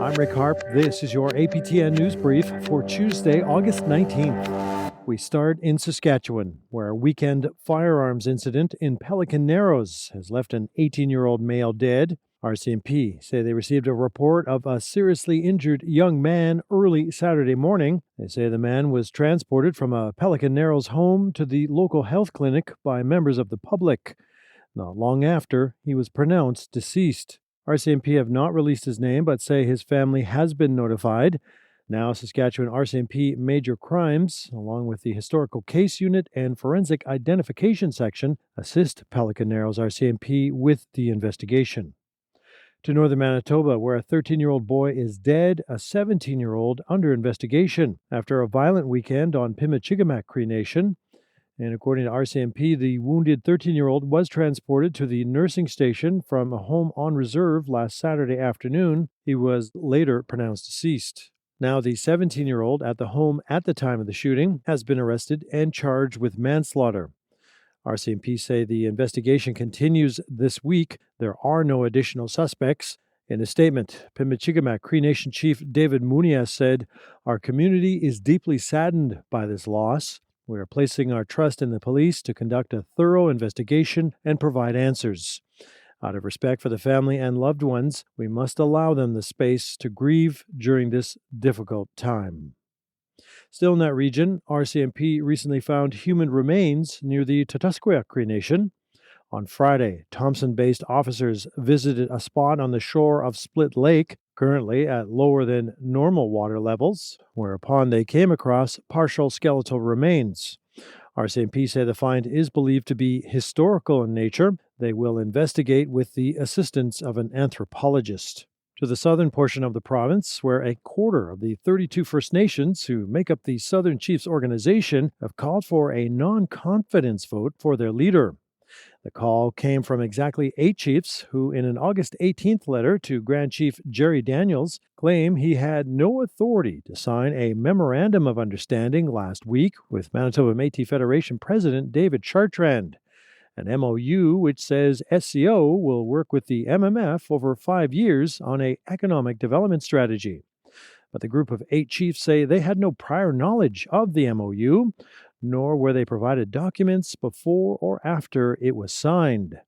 I'm Rick Harp. This is your APTN News Brief for Tuesday, August 19th. We start in Saskatchewan, where a weekend firearms incident in Pelican Narrows has left an 18-year-old male dead. RCMP say they received a report of a seriously injured young man early Saturday morning. They say the man was transported from a Pelican Narrows home to the local health clinic by members of the public. Not long after, he was pronounced deceased. RCMP have not released his name, but say his family has been notified. Now, Saskatchewan RCMP Major Crimes, along with the Historical Case Unit and Forensic Identification Section, assist Pelican Narrows RCMP with the investigation. To northern Manitoba, where a 13-year-old boy is dead, a 17-year-old under investigation after a violent weekend on Pimicikamak Cree Nation. And according to RCMP, the wounded 13-year-old was transported to the nursing station from a home on reserve last Saturday afternoon. He was later pronounced deceased. Now, the 17-year-old at the home at the time of the shooting has been arrested and charged with manslaughter. RCMP say the investigation continues this week. There are no additional suspects. In a statement, Pimicikamak Cree Nation Chief David Munias said, "Our community is deeply saddened by this loss. We are placing our trust in the police to conduct a thorough investigation and provide answers. Out of respect for the family and loved ones, we must allow them the space to grieve during this difficult time." Still in that region, RCMP recently found human remains near the Pimicikamak Cree Nation. On Friday, Thompson-based officers visited a spot on the shore of Split Lake, currently at lower than normal water levels, whereupon they came across partial skeletal remains. RCMP say the find is believed to be historical in nature. They will investigate with the assistance of an anthropologist. To the southern portion of the province, where a quarter of the 32 First Nations who make up the Southern Chiefs organization have called for a non-confidence vote for their leader. The call came from exactly 8 chiefs who, in an August 18th letter to Grand Chief Jerry Daniels, claim he had no authority to sign a memorandum of understanding last week with Manitoba Métis Federation President David Chartrand, an MOU which says SCO will work with the MMF over 5 years on an economic development strategy. But the group of 8 chiefs say they had no prior knowledge of the MOU, nor were they provided documents before or after it was signed.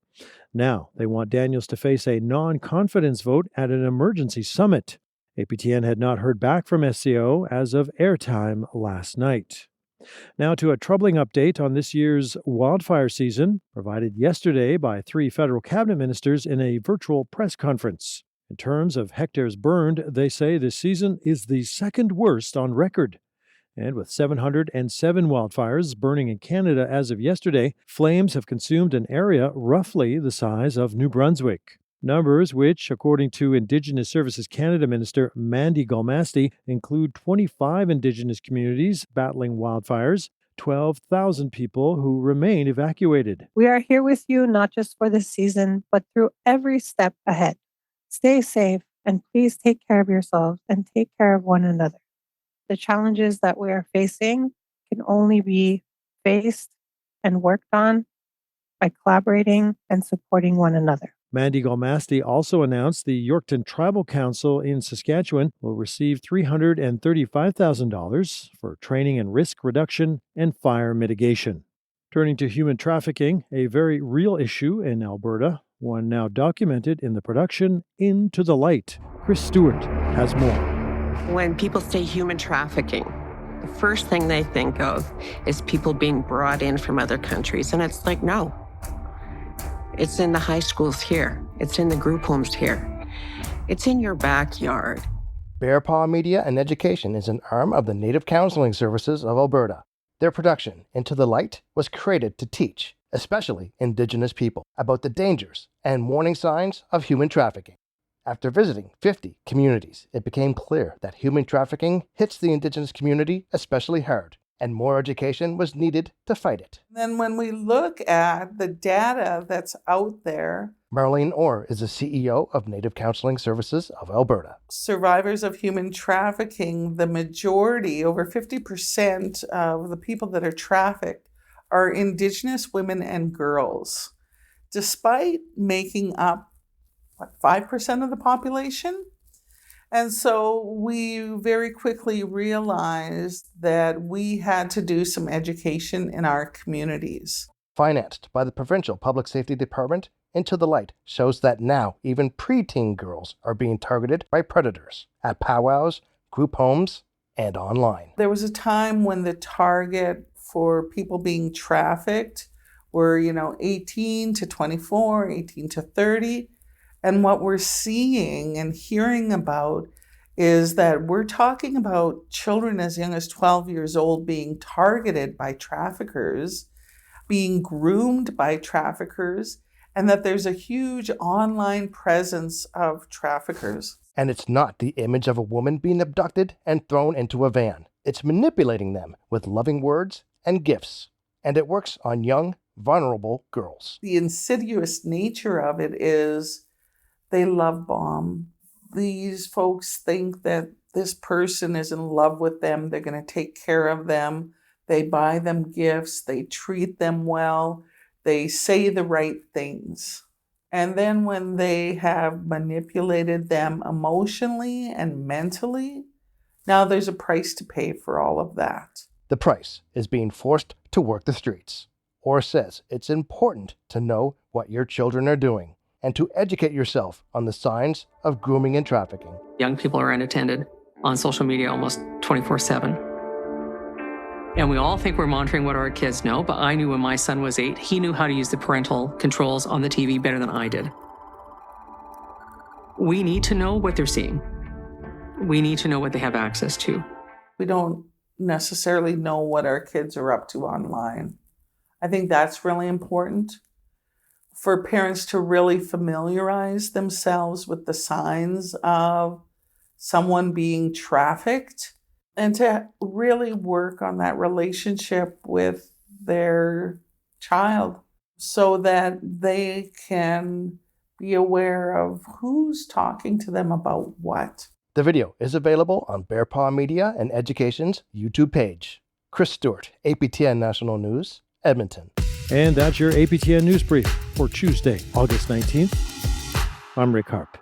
Now, they want Daniels to face a non-confidence vote at an emergency summit. APTN had not heard back from SCO as of airtime last night. Now to a troubling update on this year's wildfire season, provided yesterday by 3 federal cabinet ministers in a virtual press conference. In terms of hectares burned, they say this season is the second worst on record. And with 707 wildfires burning in Canada as of yesterday, flames have consumed an area roughly the size of New Brunswick. Numbers which, according to Indigenous Services Canada Minister Mandy Galmasti, include 25 Indigenous communities battling wildfires, 12,000 people who remain evacuated. We are here with you not just for this season, but through every step ahead. Stay safe and please take care of yourselves and take care of one another. The challenges that we are facing can only be faced and worked on by collaborating and supporting one another. Mandy Galmasti also announced the Yorkton Tribal Council in Saskatchewan will receive $335,000 for training in risk reduction and fire mitigation. Turning to human trafficking, a very real issue in Alberta, one now documented in the production Into the Light. Chris Stewart has more. When people say human trafficking, the first thing they think of is people being brought in from other countries. And it's like, no. It's in the high schools here. It's in the group homes here. It's in your backyard. Bear Paw Media and Education is an arm of the Native Counseling Services of Alberta. Their production, Into the Light, was created to teach, especially Indigenous people, about the dangers and warning signs of human trafficking. After visiting 50 communities, it became clear that human trafficking hits the Indigenous community especially hard, and more education was needed to fight it. Then when we look at the data that's out there, Marlene Orr is the CEO of Native Counseling Services of Alberta. Survivors of human trafficking, the majority, over 50% of the people that are trafficked are Indigenous women and girls. Despite making up 5% of the population, And so we very quickly realized that we had to do some education in our communities. Financed by the Provincial Public Safety Department, Into the Light shows that now even preteen girls are being targeted by predators at powwows, group homes, and online. There was a time when the target for people being trafficked were, 18 to 24, 18 to 30. And what we're seeing and hearing about is that we're talking about children as young as 12 years old being targeted by traffickers, being groomed by traffickers, and that there's a huge online presence of traffickers. And it's not the image of a woman being abducted and thrown into a van. It's manipulating them with loving words and gifts. And it works on young, vulnerable girls. The insidious nature of it is they love bomb. These folks think that this person is in love with them. They're going to take care of them. They buy them gifts. They treat them well. They say the right things. And then when they have manipulated them emotionally and mentally, now there's a price to pay for all of that. The price is being forced to work the streets. Or says it's important to know what your children are doing and to educate yourself on the signs of grooming and trafficking. Young people are unattended on social media almost 24/7. And we all think we're monitoring what our kids know, but I knew when my son was 8, he knew how to use the parental controls on the TV better than I did. We need to know what they're seeing. We need to know what they have access to. We don't necessarily know what our kids are up to online. I think that's really important for parents to really familiarize themselves with the signs of someone being trafficked and to really work on that relationship with their child so that they can be aware of who's talking to them about what. The video is available on Bear Paw Media and Education's YouTube page. Chris Stewart, APTN National News, Edmonton. And that's your APTN News Brief for Tuesday, August 19th. I'm Rick Harp.